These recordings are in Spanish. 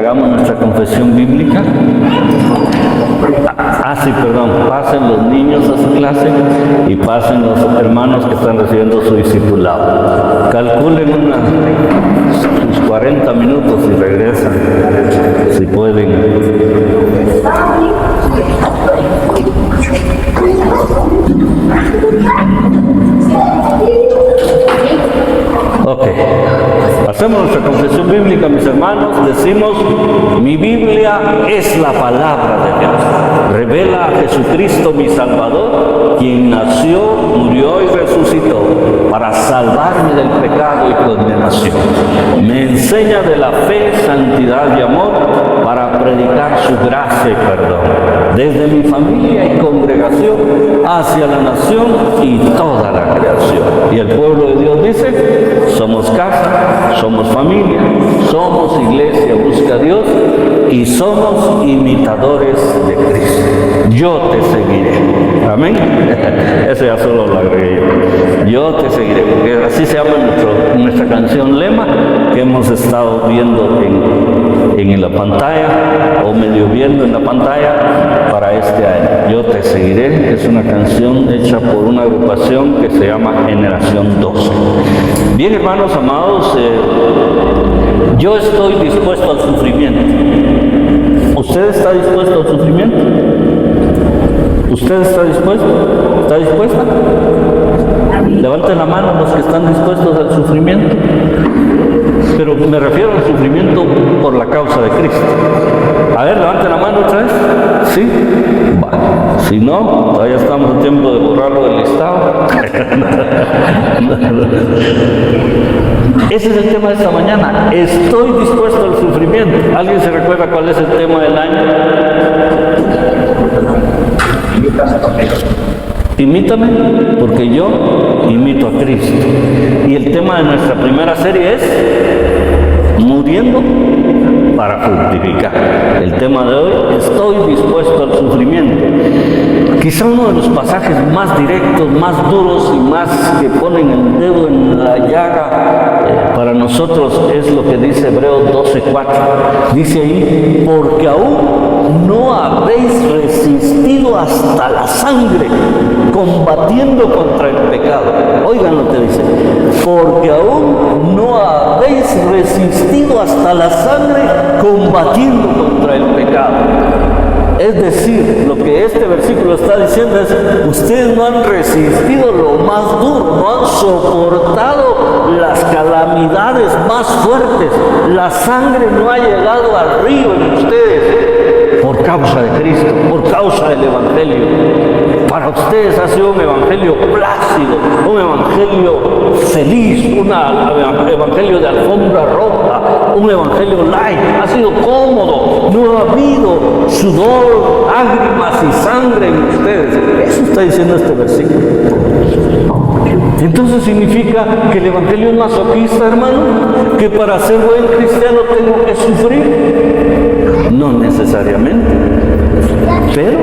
hagamos nuestra confesión bíblica. Pasen los niños a su clase y pasen los hermanos que están recibiendo su discipulado. Calculen unos 40 minutos y regresan, si pueden. Ok, hacemos nuestra confesión bíblica, mis hermanos. Decimos: mi Biblia es la palabra de Dios. Revela a Jesucristo mi Salvador, quien nació, murió y resucitó para salvarme del pecado y condenación. Me enseña de la fe, santidad y amor para predicar su gracia y perdón, desde mi familia y congregación hacia la nación y toda la creación. Y el pueblo de Dios dice: somos casa, somos familia, somos iglesia, busca a Dios y somos imitadores de Cristo. Yo te seguiré. Amén. Eso ya solo lo agregué yo. Te seguiré, porque así se llama nuestra canción lema que hemos estado viendo en la pantalla, o medio viendo en la pantalla para este año. Yo te seguiré es una canción hecha por una agrupación que se llama Generación 12. Bien, hermanos amados, yo estoy dispuesto al sufrimiento. ¿Usted está dispuesto al sufrimiento? ¿Usted está dispuesto? ¿Está dispuesta? Levanten la mano los que están dispuestos al sufrimiento. Pero me refiero al sufrimiento por la causa de Cristo. A ver, levanten la mano otra vez. ¿Sí? Vale. Si no, todavía estamos a tiempo de borrarlo del listado. Ese es el tema de esta mañana. Estoy dispuesto al sufrimiento. ¿Alguien se recuerda cuál es el tema del año? Imítame, porque yo imito a Cristo. Y el tema de nuestra primera serie es muriendo para fructificar. El tema de hoy: estoy dispuesto al sufrimiento. Quizá uno de los pasajes más directos, más duros y más que ponen el dedo en la llaga para nosotros es lo que dice Hebreos 12:4. Dice ahí: porque aún no habéis resistido hasta la sangre combatiendo contra el pecado. Oigan lo que dice: porque aún no habéis resistido hasta la sangre combatiendo contra el pecado. Es decir, lo que este versículo está diciendo es: ustedes no han resistido lo más duro, no han soportado las calamidades más fuertes. La sangre no ha llegado al río en ustedes por causa de Cristo, por causa del Evangelio. Para ustedes ha sido un evangelio plácido, un evangelio feliz, un evangelio de alfombra roja, un evangelio light. Ha sido cómodo, no ha habido sudor, lágrimas y sangre en ustedes. Eso está diciendo este versículo. Entonces significa que el evangelio es masoquista, hermano, que para ser buen cristiano tengo que sufrir. No necesariamente, pero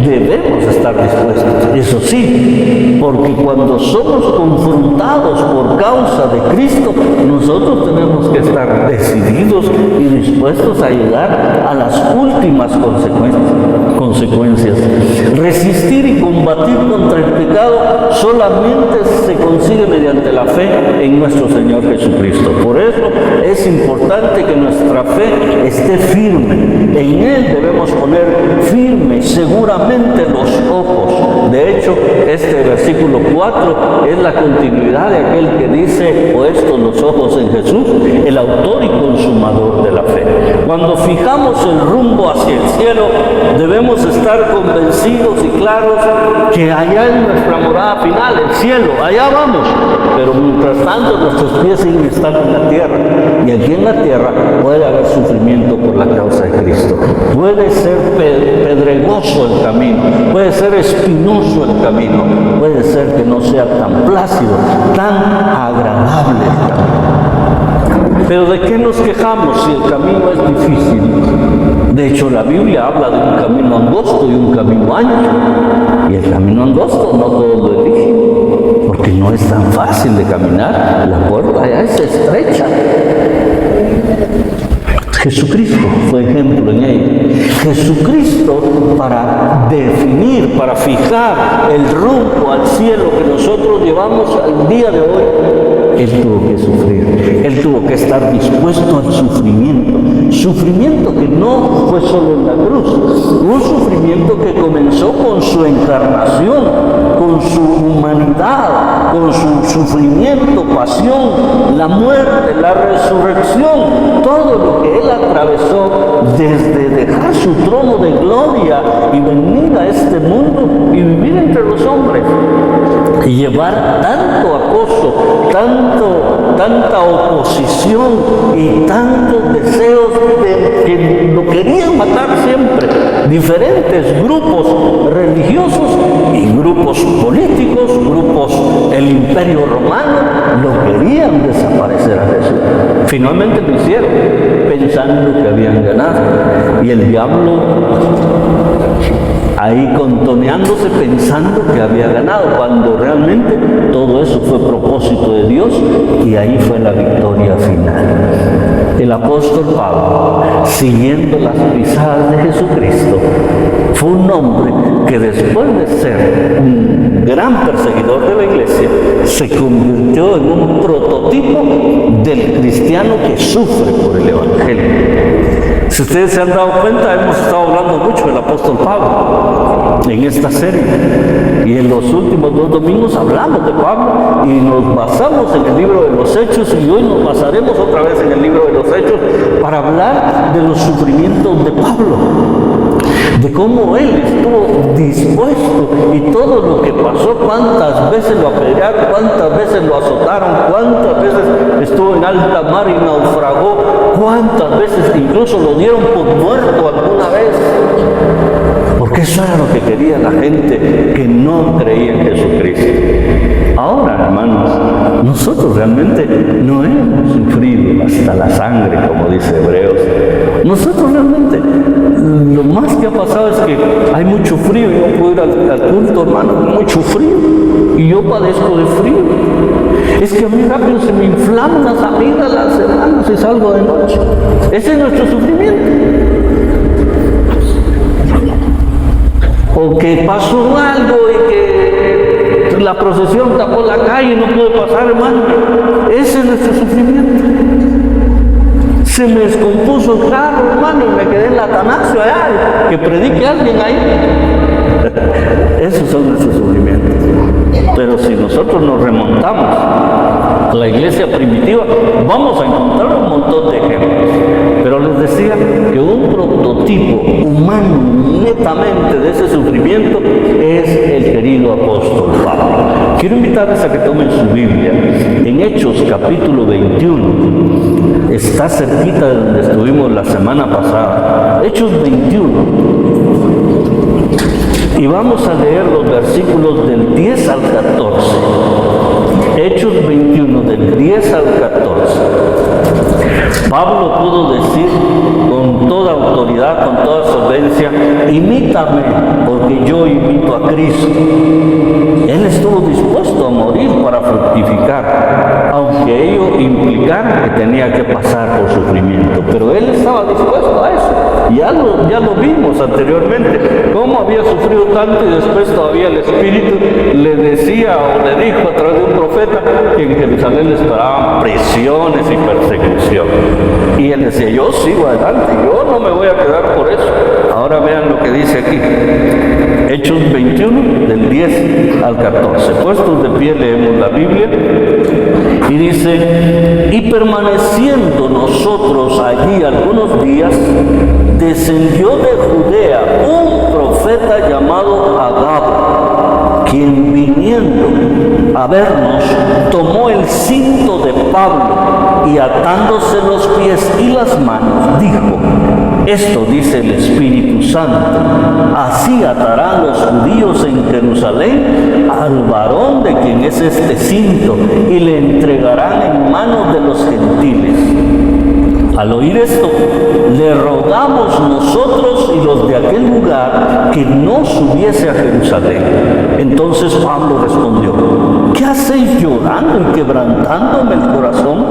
debemos estar dispuestos. Eso sí, porque cuando somos confrontados por causa de Cristo, nosotros tenemos que estar decididos y dispuestos a llegar a las últimas consecuencias. Resistir y combatir contra el pecado solamente se consigue mediante la fe en nuestro Señor Jesucristo. Por eso es importante que nuestra fe esté firme. En Él debemos poner firme, seguramente, los ojos. De hecho, este versículo 4 es la continuidad de aquel que dice: puestos los ojos en Jesús, el autor y consumador de la fe. Cuando fijamos el rumbo hacia el cielo, debemos estar convencidos y claros que allá es nuestra morada final, el cielo, allá vamos. Pero mientras tanto nuestros pies siguen estando en la tierra, y aquí en la tierra puede haber sufrimiento por la causa de Cristo. Puede ser pedregoso el camino, puede ser espinoso el camino, puede ser que no sea tan plácido, tan agradable el camino. Pero ¿de qué nos quejamos si el camino es difícil? De hecho, la Biblia habla de un camino angosto y un camino ancho. Y el camino angosto no todos lo eligen, porque no es tan fácil de caminar. La puerta ya es estrecha. Jesucristo fue ejemplo en ello. Jesucristo, para definir, para fijar el rumbo al cielo que nosotros llevamos al día de hoy, Él tuvo que sufrir. Él tuvo que estar dispuesto al sufrimiento. Sufrimiento que no fue solo en la cruz. Un sufrimiento que comenzó con su encarnación, con su humanidad, con su sufrimiento, pasión, la muerte, la resurrección, todo lo que Él atravesó desde dejar su trono de gloria y venir a este mundo y vivir entre los hombres y llevar tanto acoso, tanta oposición y tantos deseos de que lo querían matar siempre, diferentes grupos religiosos y grupos políticos, el imperio romano, lo querían desaparecer a Jesús. Finalmente lo hicieron, pensando que habían ganado. Y el diablo ahí contoneándose, pensando que había ganado, cuando realmente todo eso fue propósito de Dios y ahí fue la victoria final. El apóstol Pablo, siguiendo las pisadas de Jesucristo, fue un hombre que después de ser un gran perseguidor de la iglesia, se convirtió en un prototipo del cristiano que sufre por el evangelio. Si ustedes se han dado cuenta, hemos estado hablando mucho del apóstol Pablo en esta serie. Y en los últimos 2 domingos hablamos de Pablo y nos basamos en el libro de los Hechos, y hoy nos basaremos otra vez en el libro de los Hechos para hablar de los sufrimientos de Pablo, de cómo él estuvo dispuesto y todo lo que pasó, cuántas veces lo apedrearon, cuántas veces lo azotaron, cuántas veces estuvo en alta mar y naufragó, cuántas veces incluso lo dieron por muerto alguna vez, porque eso era lo que quería la gente que no creía en Jesucristo. Ahora, hermanos, nosotros realmente no hemos sufrido hasta la sangre, como dice Hebreos. Nosotros realmente, lo más que ha pasado es que hay mucho frío. Yo puedo ir al culto, hermano, mucho frío, y yo padezco de frío. Es que a mí rápido se me inflaman las amígdalas, hermanos, si salgo de noche. Ese es nuestro sufrimiento. O que pasó algo y que la procesión tapó la calle y no pude pasar, hermano. Ese es nuestro sufrimiento. Se me descompuso el carro, hermano, y me quedé en la Atanasio allá, que predique alguien ahí. Esos son nuestros sufrimientos. Pero si nosotros nos remontamos a la iglesia primitiva, vamos a encontrar un montón de ejemplos. Pero les decía que un prototipo humano netamente de ese sufrimiento es el querido apóstol Pablo. Quiero invitarles a que tomen su Biblia en Hechos capítulo 21. Está cerquita de donde estuvimos la semana pasada. Hechos 21. Y vamos a leer los versículos del 10 al 14. Hechos 21, del 10 al 14. Pablo pudo decir con toda autoridad, con toda solvencia: imítame, porque yo imito a Cristo. Él estuvo dispuesto a morir para fructificar, aunque ello implicara que tenía que pasar por sufrimiento. Pero él estaba dispuesto a eso. Ya lo vimos anteriormente, cómo había sufrido tanto, y después todavía el Espíritu le decía o le dijo a través de un profeta que en Jerusalén le esperaban prisiones y persecución. Y él decía: yo sigo adelante, yo no me voy a quedar por eso. Ahora vean lo que dice aquí, Hechos 21, del 10 al 14. Puestos de pie leemos la Biblia y dice: y permaneciendo nosotros allí algunos días, descendió de Judea un profeta llamado Agabo, quien viniendo a vernos tomó el cinto de Pablo y atándose los pies y las manos dijo: esto dice el Espíritu Santo, así atarán los judíos en Jerusalén al varón de quien es este cinto, y le entregarán en manos de los gentiles. Al oír esto, le rogamos nosotros y los de aquel lugar que no subiese a Jerusalén. Entonces Pablo respondió: ¿qué hacéis llorando y quebrantándome el corazón?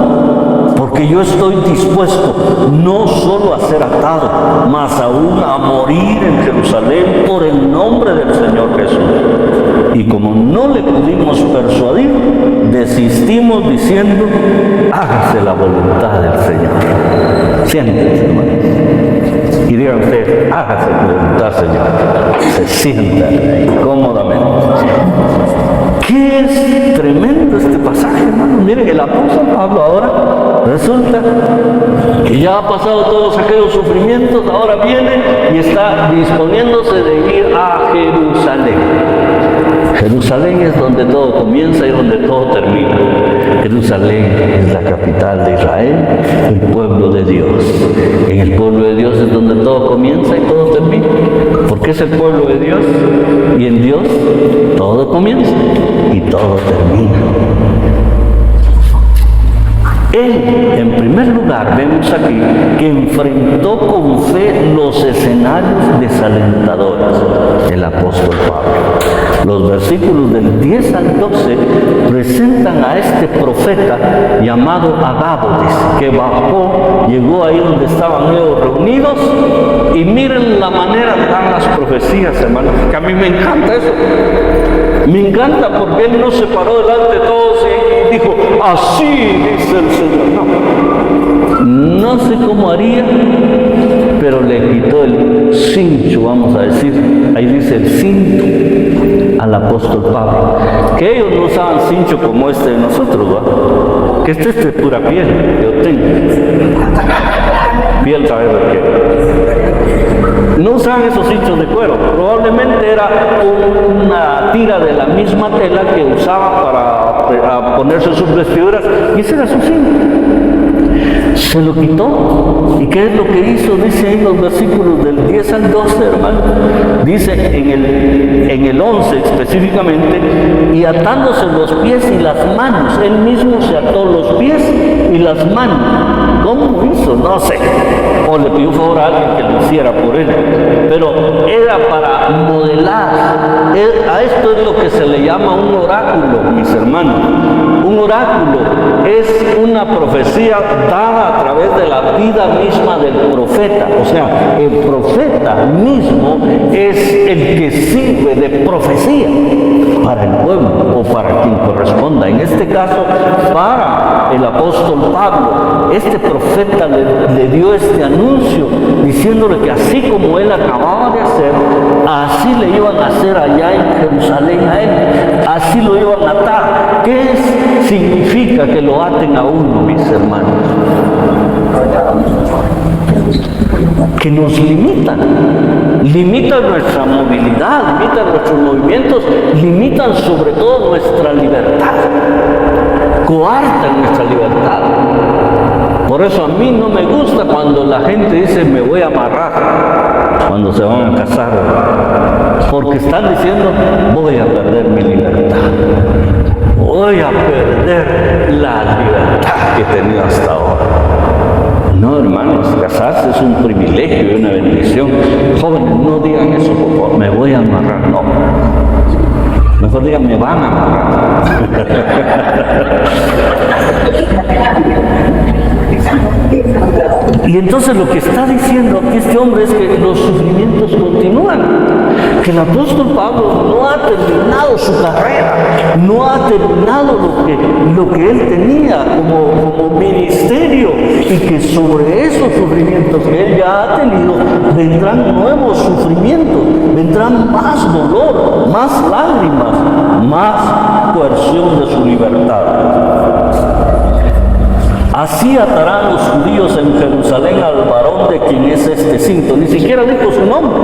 Porque porque yo estoy dispuesto no solo a ser atado, mas aún a morir en Jerusalén por el nombre del Señor Jesús. Y como no le pudimos persuadir, desistimos diciendo, hágase la voluntad del Señor. Siéntense, hermanos. Y digan ustedes, hágase tu voluntad, Señor. Se sientan ahí cómodamente. ¿Qué es tremendo este pasaje, hermano? Miren, el apóstol Pablo ahora resulta que ya ha pasado todos aquellos sufrimientos, ahora viene y está disponiéndose de ir a Jerusalén. Jerusalén es donde todo comienza y donde todo termina. Jerusalén es la capital de Israel, el pueblo de Dios. En el pueblo de Dios es donde todo comienza y todo termina. Porque es el pueblo de Dios y en Dios todo comienza y todo termina. Él, en primer lugar, vemos aquí que enfrentó con fe los escenarios desalentadores, el apóstol Pablo. Los versículos del 10 al 12 presentan a este profeta llamado Agabo, que bajó, llegó ahí donde estaban ellos reunidos, y miren la manera de dar las profecías, hermanos, que a mí me encanta eso. Me encanta porque él no se paró delante de todos y dijo, así dice el Señor. No sé cómo haría, pero le quitó el cincho, vamos a decir, ahí dice el cinto al apóstol Pablo, que ellos no usaban cincho como este de nosotros, ¿va? Que este es de pura piel, yo tengo piel, ¿sabes de qué? No usaban esos cinchos de cuero, probablemente era una tira de la misma tela que usaban para ponerse sus vestiduras, y ese era su cinto. Se lo quitó. ¿Y qué es lo que hizo? Dice ahí los versículos del 10 al 12, hermano. Dice en el 11 específicamente, y atándose los pies y las manos. Él mismo se ató los pies y las manos. ¿Cómo hizo? No sé. O le pidió un favor a alguien que lo hiciera por él. Pero era para modelar. A esto es lo que se le llama un oráculo, mis hermanos. Un oráculo es una profecía dada a través de la vida misma del profeta. O sea, el profeta mismo es el que sirve de profecía para el pueblo o para quien corresponda. En este caso, para el apóstol Pablo, este profeta le dio este anuncio diciéndole que así como él acababa de hacer, así le iban a hacer allá en Jerusalén a él, así lo iban a atar. ¿Qué significa que lo aten a uno, mis hermanos? Que nos limitan nuestra movilidad, limitan nuestros movimientos, limitan sobre todo nuestra libertad, coartan nuestra libertad. Por eso a mí no me gusta cuando la gente dice me voy a amarrar cuando se van a casar, porque están diciendo voy a perder mi libertad, voy a perder la libertad que he tenido hasta ahora. No, hermanos, casarse es un privilegio y una bendición. Jóvenes, no digan eso, por favor, me voy a amarrar, no. Mejor digan, me van a amarrar. Y entonces lo que está diciendo aquí este hombre es que los sufrimientos continúan, que el apóstol Pablo no ha terminado su carrera, no ha terminado lo que él tenía como ministerio, y que sobre esos sufrimientos que él ya ha tenido vendrán nuevos sufrimientos, vendrán más dolor, más lágrimas, más coerción de su libertad. Así atarán los judíos en Jerusalén al varón de quien es este cinto. Ni siquiera dijo su nombre,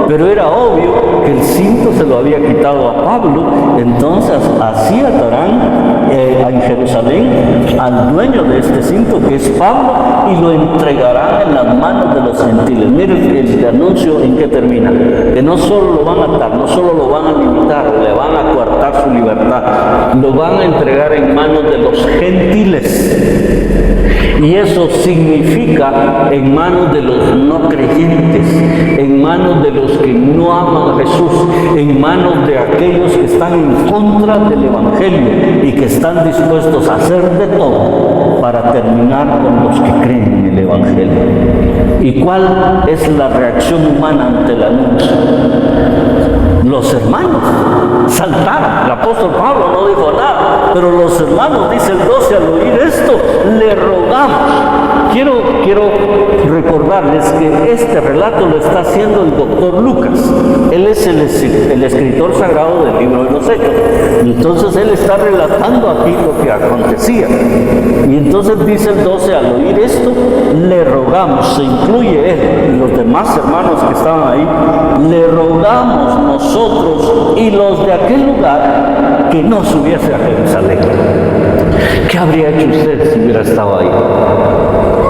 pero era obvio que el cinto se lo había quitado a Pablo. Entonces así atarán en Jerusalén al dueño de este cinto, que es Pablo, y lo entregarán en las manos de los gentiles. Miren el anuncio en que termina, que no solo lo van a atar, no solo lo van a limitar, le van a coartar su libertad, lo van a entregar en manos de los gentiles. Y eso significa en manos de los no creyentes, en en manos de los que no aman a Jesús, en manos de aquellos que están en contra del Evangelio y que están dispuestos a hacer de todo para terminar con los que creen en el Evangelio. ¿Y cuál es la reacción humana ante el anuncio? Los hermanos saltaron. El apóstol Pablo no dijo nada, pero los hermanos, dice el 12, al oír esto, le rogamos. Quiero recordarles que este relato lo está haciendo el doctor Lucas. Él es el escritor sagrado del libro de los Hechos. Entonces él está relatando aquí lo que acontecía. Y entonces dice el 12, al oír esto, le rogamos, se incluye él y los demás hermanos que estaban ahí, le rogamos nosotros y los de aquel lugar que no subiese a Jerusalén. ¿Qué habría hecho usted si hubiera estado ahí?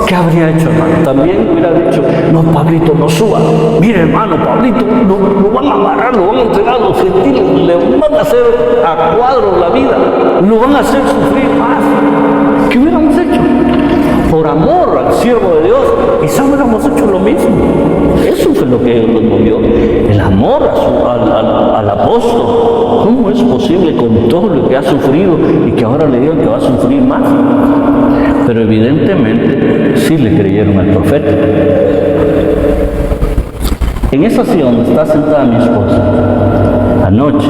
¿Qué habría hecho, hermano? También hubiera dicho, no, Pablito, no suba. Mire, hermano, Pablito, lo van a amarrar, lo van a entregar a los gentiles, le van a hacer a cuadro la vida, lo van a hacer sufrir más. ¿Qué hubiéramos hecho? Por amor al siervo de Dios, quizá hubiéramos hecho lo mismo. Eso fue lo que nos movió, el amor al apóstol. ¿Cómo es posible con todo lo que ha sufrido y que ahora le digan que va a sufrir más? Pero evidentemente sí le creyeron al profeta. En esa silla donde está sentada mi esposa, anoche,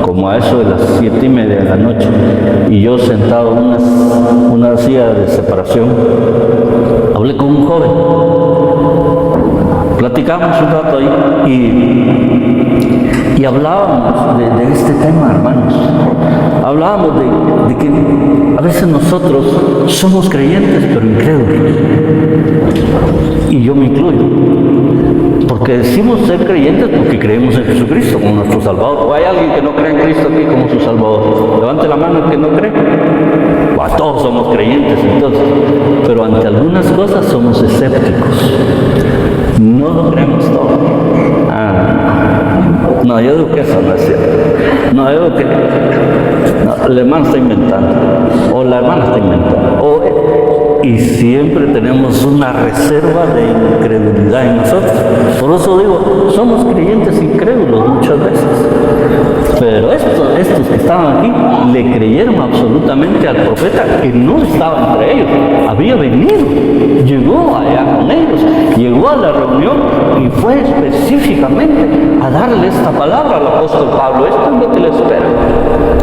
como a eso de las 7:30 de la noche, y yo sentado en una silla de separación, hablé con un joven. Platicamos un rato ahí y hablábamos de este tema, hermanos. Hablábamos de que a veces nosotros somos creyentes pero incrédulos. Y yo me incluyo. Porque decimos ser creyentes porque creemos en Jesucristo como nuestro Salvador. ¿O hay alguien que no cree en Cristo aquí como su Salvador? Levante la mano el que no cree. Bueno, todos somos creyentes entonces. Pero ante algunas cosas somos escépticos. No lo creemos todo. No, yo digo que eso no es cierto. No, yo digo que el hermano está inventando. O la hermana está inventando. Y siempre tenemos una reserva de incredulidad en nosotros. Por eso digo, somos creyentes incrédulos muchas veces. Pero estos que estaban aquí le creyeron absolutamente al profeta, que no estaba entre ellos. Había venido, llegó allá con ellos, llegó a la reunión y fue específicamente a darle esta palabra al apóstol Pablo. Esto es lo que le espera.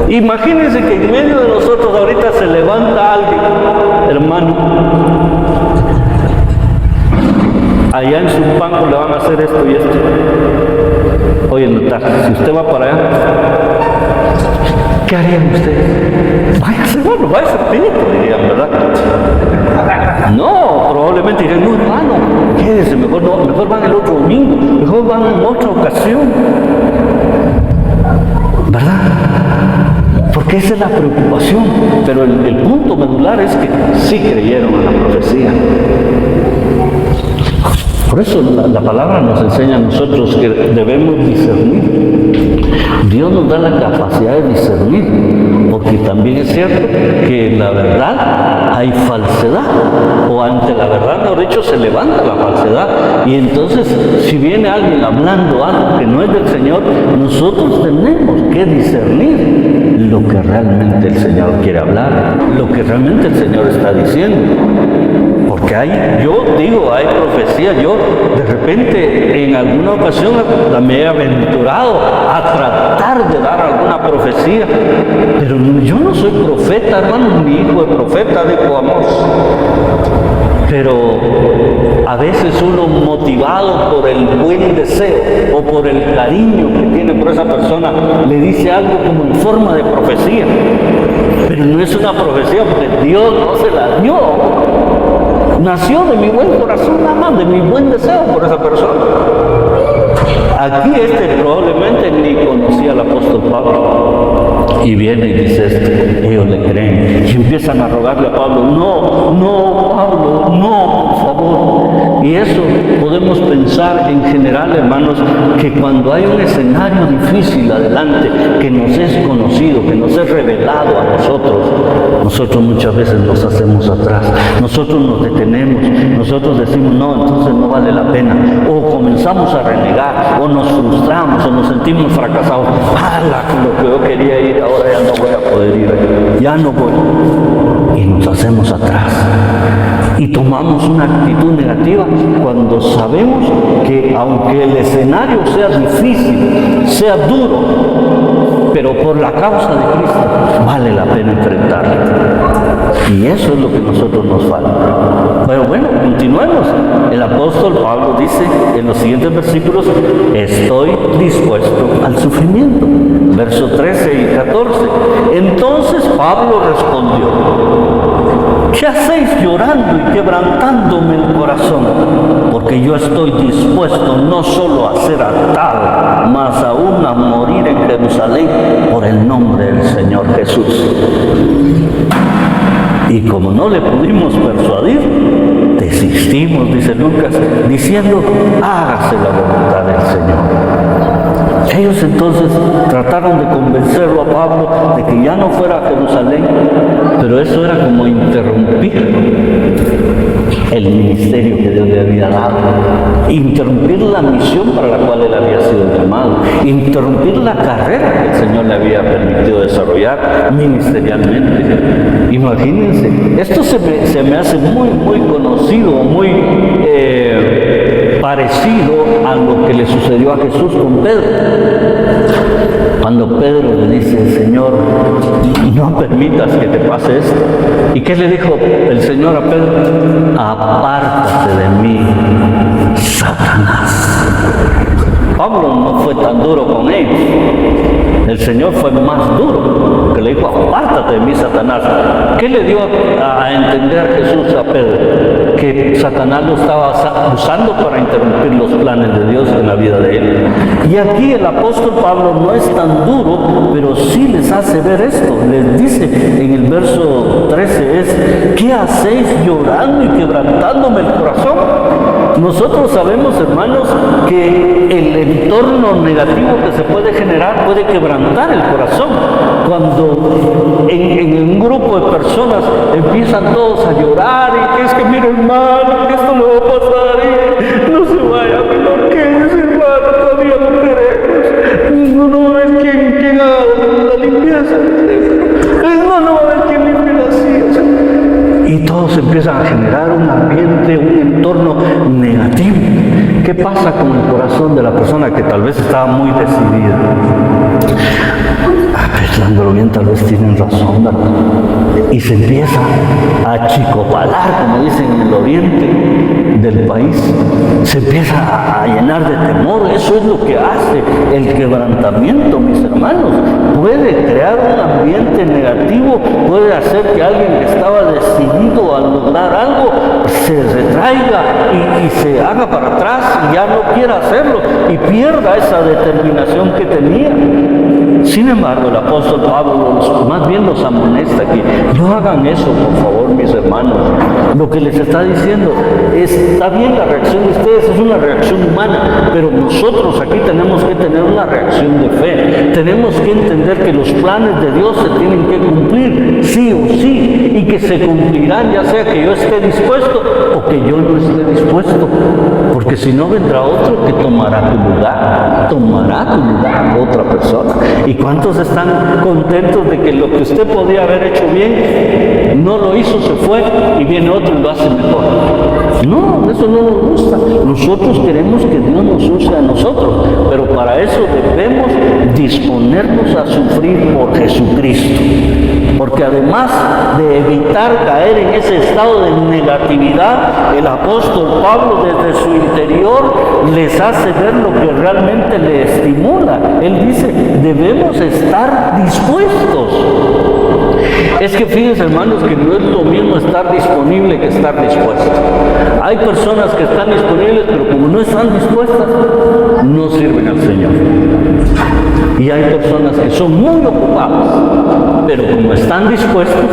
Imagínense que en medio de nosotros ahorita se levanta alguien, hermano, allá en su banco le van a hacer esto y esto. Oye, notar, si usted va para allá, ¿qué harían ustedes? Váyase, hermano, váyase, dirían, ¿verdad? No, probablemente dirían, no, hermano, quédese, mejor van el otro domingo, mejor van en otra ocasión. ¿Verdad? Porque esa es la preocupación. Pero el punto medular es que sí creyeron en la profecía. Por eso la palabra nos enseña a nosotros que debemos discernir. Dios nos da la capacidad de discernir, porque también es cierto que en la verdad hay falsedad, o ante la verdad, mejor dicho, se levanta la falsedad. Y entonces, si viene alguien hablando algo que no es del Señor, nosotros tenemos que discernir lo que realmente el Señor quiere hablar, lo que realmente el Señor está diciendo. Porque hay profecía, yo de repente en alguna ocasión me he aventurado a tratar de dar alguna profecía, pero yo no soy profeta, hermano, mi hijo es profeta, dijo Amós. Pero a veces uno, motivado por el buen deseo o por el cariño que tiene por esa persona, le dice algo como en forma de profecía, pero no es una profecía porque Dios no se la dio. Nació de mi buen corazón, nada más, de mi buen deseo por esa persona. Aquí probablemente ni conocía al apóstol Pablo. Y viene y dice esto, ellos le creen. Y empiezan a rogarle a Pablo, no, Pablo, no, por favor. Y eso podemos pensar en general, hermanos, que cuando hay un escenario difícil adelante, que nos es conocido, que nos es revelado a nosotros muchas veces nos hacemos atrás. Nosotros nos detenemos, nosotros decimos, no, entonces no vale la pena. O comenzamos a renegar, o nos frustramos, o nos sentimos fracasados. ¡Hala! Lo que yo quería ir, ahora ya no voy a poder ir, ya no voy. Y nos hacemos atrás. Y tomamos una actitud negativa cuando sabemos que aunque el escenario sea difícil, sea duro, pero por la causa de Cristo vale la pena enfrentarlo. Y eso es lo que a nosotros nos falta. Pero bueno, continuemos. El apóstol Pablo dice en los siguientes versículos: estoy dispuesto al sufrimiento. Versos 13 y 14. Entonces Pablo respondió: ¿qué hacéis llorando y quebrantándome el corazón? Porque yo estoy dispuesto no solo a ser atado, mas aún a morir en Jerusalén por el nombre del Señor Jesús. Y como no le pudimos persuadir, desistimos, dice Lucas, diciendo: hágase la voluntad del Señor. Ellos entonces trataron de convencerlo a Pablo de que ya no fuera a Jerusalén, pero eso era como interrumpir el ministerio que Dios le había dado, interrumpir la misión para la cual él había sido llamado, interrumpir la carrera que el Señor le había permitido desarrollar ministerialmente. Imagínense, esto se me hace muy conocido, muy parecido a lo que le sucedió a Jesús con Pedro. Cuando Pedro le dice: Señor, no permitas que te pase esto. ¿Y qué le dijo el Señor a Pedro? Apártate de mí, Satanás. Pablo no fue tan duro con ellos. El Señor fue más duro, que le dijo: apártate de mí, Satanás. ¿Qué le dio a entender Jesús a Pedro? Que Satanás lo estaba usando para interrumpir los planes de Dios en la vida de él. Y aquí el apóstol Pablo no es tan duro, pero sí les hace ver esto. Les dice en el verso 13 ¿qué hacéis llorando y quebrantándome el corazón? Nosotros sabemos, hermanos, que el entorno negativo que se puede generar puede quebrantar el corazón. Cuando en un grupo de personas empiezan todos a llorar y que es que mira, hermano, que esto le va a pasar y no se vaya, pero ¿qué es, hermano? Todavía no queremos. No ves quién haga la limpieza. No ves quién limpia la silla. Y todos empiezan a generar un ambiente, un entorno negativo. ¿Qué pasa con el corazón de la persona que tal vez estaba muy decidida? Pensándolo bien, tal vez tienen razón, ¿verdad? Y se empieza a achicopalar, como dicen en el oriente del país. Se empieza a llenar de temor. Eso es lo que hace el quebrantamiento, mis hermanos. Puede crear un ambiente negativo, puede hacer que alguien que estaba decidido a lograr algo se retraiga y se haga para atrás y ya no quiera hacerlo y pierda esa determinación que tenía. Sin embargo, el apóstol Pablo más bien los amonesta aquí: no hagan eso, por favor, mis hermanos. Lo que les está diciendo está bien, la reacción de ustedes es una reacción humana, pero nosotros aquí tenemos que tener una reacción de fe. Tenemos que entender que los planes de Dios se tienen que cumplir, sí o sí, y que se cumplirán, ya sea que yo esté dispuesto o que yo no esté dispuesto, porque si no vendrá otro que tomará tu lugar otra persona. ¿Y cuántos están contentos de que lo que usted podía haber hecho bien, no lo hizo, se fue y viene otro y lo hace mejor? No, eso no nos gusta. Nosotros queremos que Dios nos use a nosotros, pero para eso debemos disponernos a sufrir por Jesucristo. Porque además de evitar caer en ese estado de negatividad, el apóstol Pablo desde su interior les hace ver lo que realmente le estimula. Él dice: debemos estar dispuestos. Es que fíjense, hermanos, que no es lo mismo estar disponible que estar dispuesto. Hay personas que están disponibles, pero como no están dispuestas, no sirven al Señor. Y hay personas que son muy ocupadas, pero como están dispuestos,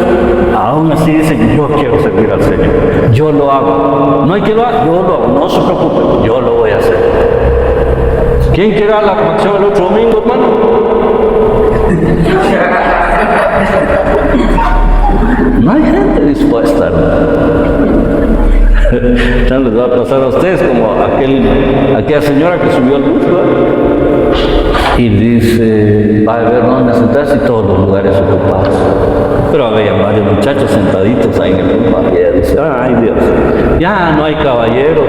aún así dicen: yo quiero servir al Señor, yo lo hago. No hay que lo haga, yo lo hago, no se preocupen, yo lo voy a hacer. ¿Quién quiere la acción el otro domingo, hermano? No hay gente dispuesta. Ya les va a pasar a ustedes como aquel aquella señora que subió al bus, y dice, va a ver dónde sentarse y todos los lugares ocupados. Pero había varios muchachos sentaditos ahí en el bus. Y ella dice, ay Dios, ya no hay caballeros.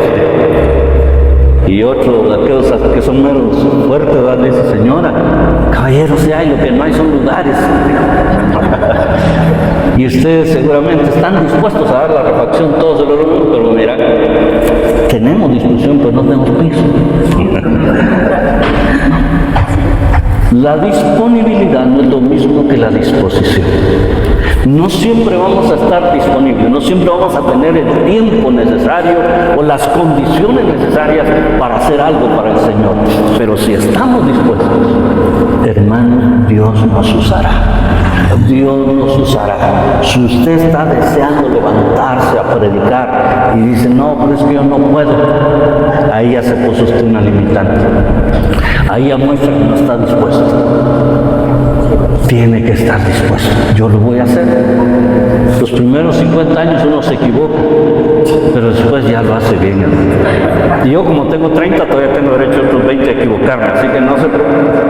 Y otro de aquellos que son menos fuertes, le dice, señora, caballeros sí hay, lo que no hay son lugares. Y ustedes seguramente están dispuestos a dar la refacción todos los domingos, pero mira, tenemos discusión, pero no tenemos piso. La disponibilidad no es lo mismo que la disposición. No siempre vamos a estar disponibles, no siempre vamos a tener el tiempo necesario o las condiciones necesarias para hacer algo para el Señor. Pero si estamos dispuestos, hermanos, Dios nos usará. Dios nos usará. Si usted está deseando levantarse a predicar y dice, no, pero es que yo no puedo, ahí ya se puso usted una limitante. Ahí ya muestra que no está dispuesto. Tiene que estar dispuesto. Yo lo voy a hacer. Los primeros 50 años uno se equivoca, pero después ya lo hace bien. Y yo, como tengo 30, todavía tengo derecho a otros 20 a equivocarme, así que no se preocupen.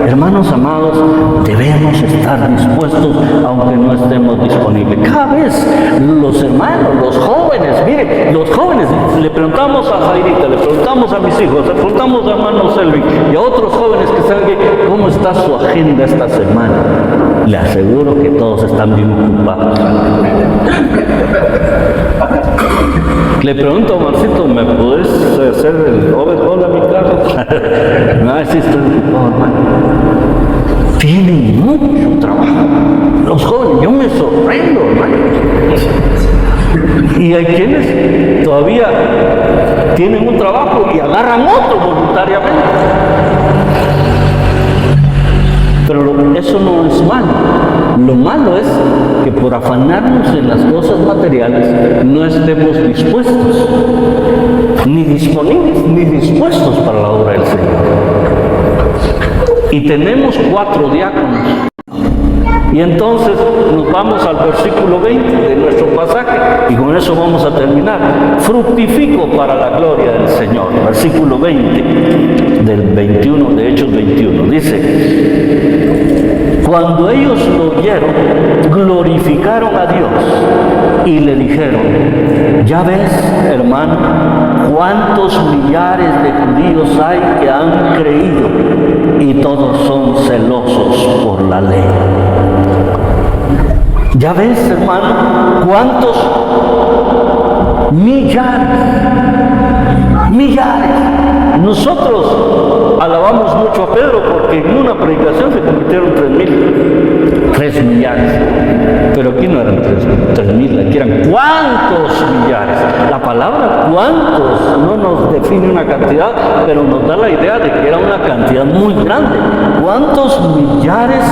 Hermanos amados, debemos estar dispuestos aunque no estemos disponibles. Cada vez los hermanos, los jóvenes, miren, los jóvenes, le preguntamos a Jairita, le preguntamos a mis hijos, le preguntamos a hermano Selvi y a otros jóvenes que saben cómo está su agenda esta semana. Le aseguro que todos están bien ocupados. Le pregunto a Marcito, ¿me puedes hacer el overhaul a mi carro? No, sí estoy ocupado, hermano. Tienen mucho trabajo. Los jóvenes, yo me sorprendo, hermano. Y hay quienes todavía tienen un trabajo y agarran otro voluntariamente. Pero eso no es malo. Lo malo es que por afanarnos en las cosas materiales no estemos dispuestos, ni disponibles, ni dispuestos para la obra del Señor. Y tenemos 4 diáconos. Y entonces nos vamos al versículo 20 de nuestro pasaje y con eso vamos a terminar. Fructifico para la gloria del Señor. Versículo 20 del 21, de Hechos 21. Dice, cuando ellos lo oyeron, glorificaron a Dios y le dijeron, ya ves, hermano, cuántos millares de judíos hay que han creído y todos son celosos por la ley. Ya ves, hermano, cuántos millares. Nosotros alabamos mucho a Pedro porque en una predicación se convirtieron 3 millares. Pero aquí no eran 3.000, aquí eran ¿cuántos millares? La palabra cuántos no nos define una cantidad, pero nos da la idea de que era una cantidad muy grande. ¿Cuántos millares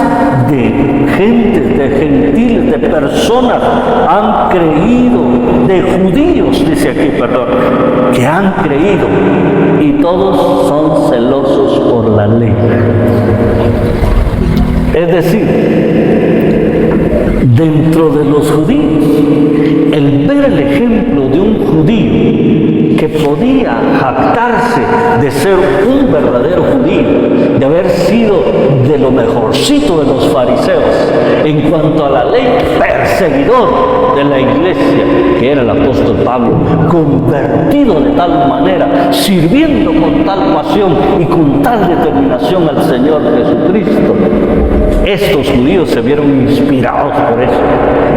de gentes, de gentiles, de personas han creído, de judíos, dice aquí, perdón, que han creído? Y todos son celosos por la ley. Es decir, dentro de los judíos, el ver el ejemplo de un judío que podía jactarse de ser un verdadero judío, de haber sido de lo mejorcito de los fariseos en cuanto a la ley, perseguidor de la iglesia, que era el apóstol Pablo, convertido de tal manera, sirviendo con tal pasión y con tal determinación al Señor Jesucristo. Estos judíos se vieron inspirados por eso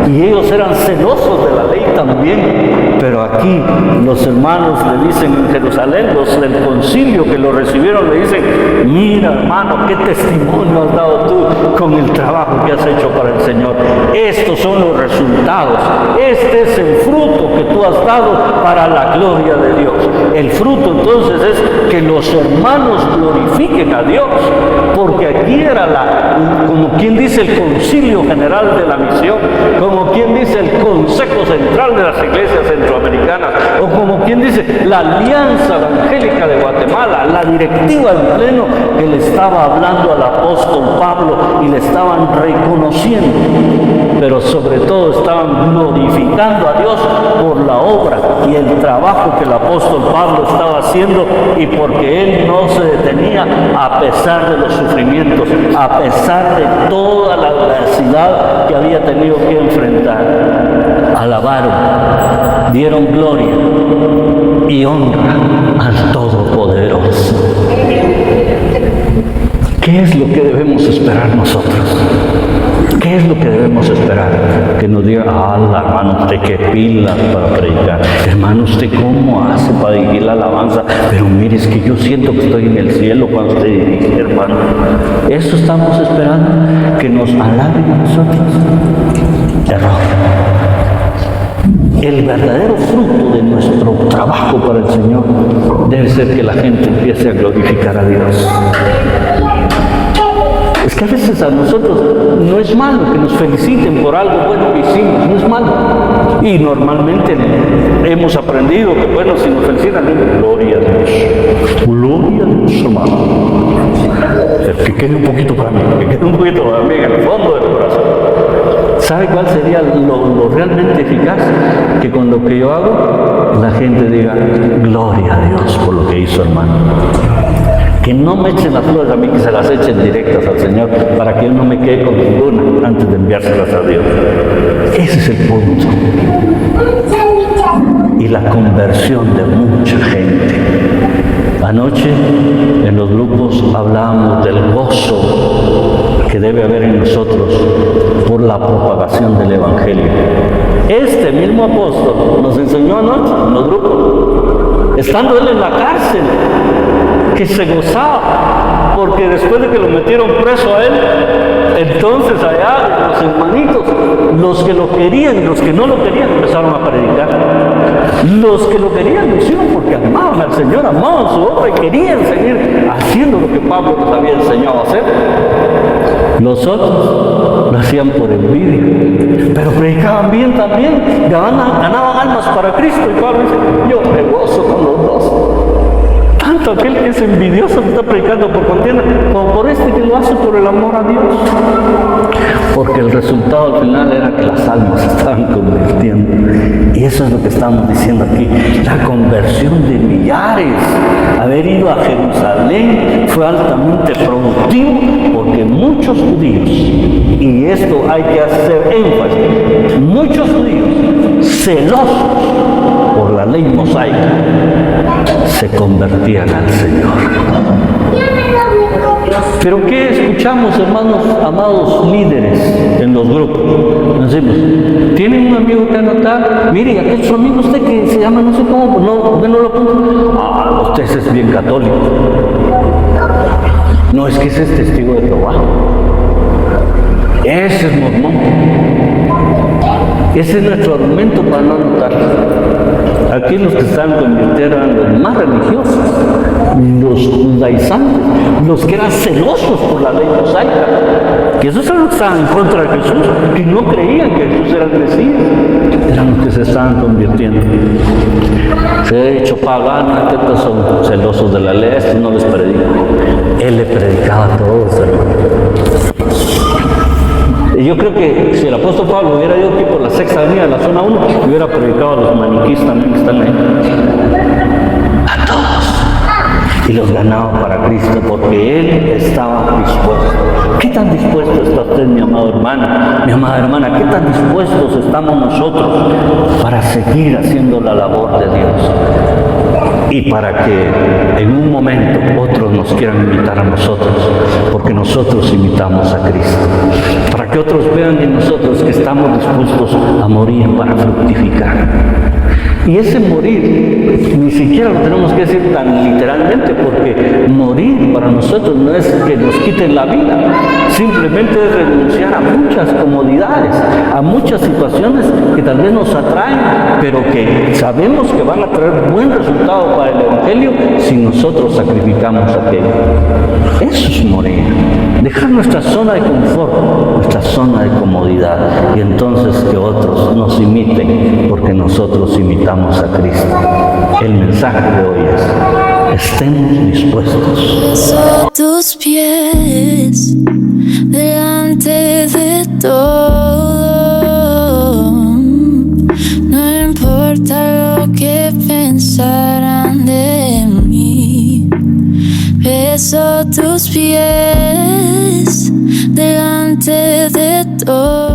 y ellos eran celosos de la ley también. Pero aquí los hermanos le dicen en Jerusalén, los del concilio que lo recibieron le dicen, mira hermano, qué testimonio has dado tú con el trabajo que has hecho para el Señor. Estos son los resultados, este es el fruto que tú has dado para la gloria de Dios. El fruto entonces es que los hermanos glorifiquen a Dios, porque aquí era como quien dice el concilio general de la misión, como quien dice el consejo central de las iglesias centroamericanas, o como quien dice la alianza evangélica de Guatemala, la directiva en pleno que le estaba hablando al apóstol Pablo y le estaban reconociendo, pero sobre todo estaban glorificando a Dios por la obra y el trabajo que el apóstol Pablo estaba haciendo, y porque él no se detenía a pesar de los sufrimientos, a pesar de toda la adversidad que había tenido que enfrentar. Alabaron, dieron gloria y honra al Todopoderoso. ¿Qué es lo que debemos esperar nosotros? ¿Qué es lo que debemos esperar? Que nos diga, hermano, usted qué pilas para predicar. Hermano, usted cómo hace para dirigir la alabanza. Pero mire, es que yo siento que estoy en el cielo cuando usted dirige, hermano. Eso estamos esperando, que nos alaben a nosotros. Error. El verdadero fruto de nuestro trabajo para el Señor debe ser que la gente empiece a glorificar a Dios. Es que a veces a nosotros no es malo que nos feliciten por algo bueno que hicimos, no es malo. Y normalmente hemos aprendido que, bueno, si nos felicitan, gloria a Dios. Gloria a Dios, hermano. Que quede un poquito para mí, que quede un poquito para mí en el fondo del corazón. ¿Sabe cuál sería lo realmente eficaz? Que con lo que yo hago, la gente diga, gloria a Dios por lo que hizo, hermano. Que no me echen las flores a mí, que se las echen directas al Señor, para que Él no me quede con ninguna antes de enviárselas a Dios. Ese es el punto. Y la conversión de mucha gente. Anoche en los grupos hablábamos del gozo que debe haber en nosotros por la propagación del Evangelio. Este mismo apóstol nos enseñó anoche en los grupos, estando él en la cárcel, que se gozaba, porque después de que lo metieron preso a él, entonces allá los hermanitos, los que lo querían y los que no lo querían, empezaron a predicar. Los que lo querían lo hicieron porque amaban al Señor, amaban su obra y querían seguir haciendo lo que Pablo les había enseñado a hacer. Los otros lo hacían por envidia, pero predicaban bien también, ganaban almas para Cristo. Y Pablo dice, yo me gozo con los dos. Tanto aquel que es envidioso que está predicando por contienda, como por este que lo hace por el amor a Dios. Porque el resultado al final era que las almas se estaban convirtiendo. Y eso es lo que estamos diciendo aquí. La conversión de millares. Haber ido a Jerusalén fue altamente productivo, porque muchos judíos, y esto hay que hacer énfasis, muchos judíos celosos por la ley mosaica se convertían al Señor. Pero ¿qué escuchamos, hermanos, amados líderes en los grupos? Nos decimos, ¿tienen un amigo que anotar? Mire, aquel su amigo usted que se llama no sé cómo, no lo pongo. Usted es bien católico. No, es que ese es testigo de Jehová. Ese es mormón. Ese es nuestro argumento para no anotar. Aquí los que están convirtiendo eran los más religiosos, los judaizantes, los que eran celosos por la ley mosaica, que esos eran los que estaban en contra de Jesús, que no creían que Jesús era el Mesías, eran los que se estaban convirtiendo. Se ha dicho pagano, estos son celosos de la ley, estos no les predico. Él le predicaba a todos, hermano. Y yo creo que si el apóstol Pablo hubiera ido aquí por la sexta avenida de la zona 1, hubiera predicado a los maniquíes también que están ahí. A todos. Y los ganaba para Cristo, porque Él estaba dispuesto. ¿Qué tan dispuesto está usted, mi amado hermano, mi amada hermana? ¿Qué tan dispuestos estamos nosotros para seguir haciendo la labor de Dios? Y para que en un momento otros nos quieran imitar a nosotros, porque nosotros imitamos a Cristo. Para que otros vean en nosotros que estamos dispuestos a morir para fructificar. Y ese morir, ni siquiera lo tenemos que decir tan literalmente, porque morir para nosotros no es que nos quiten la vida, simplemente es renunciar a muchas comodidades, a muchas situaciones que tal vez nos atraen, pero que sabemos que van a traer buen resultado para el Evangelio si nosotros sacrificamos aquello. Eso es morir, dejar nuestra zona de confort, nuestra zona de comodidad, y entonces que otros nos imiten, porque nosotros imitamos a Cristo. El mensaje de hoy es: estemos dispuestos. Beso tus pies delante de todo. No importa lo que pensarán de mí. Beso tus pies delante de todo.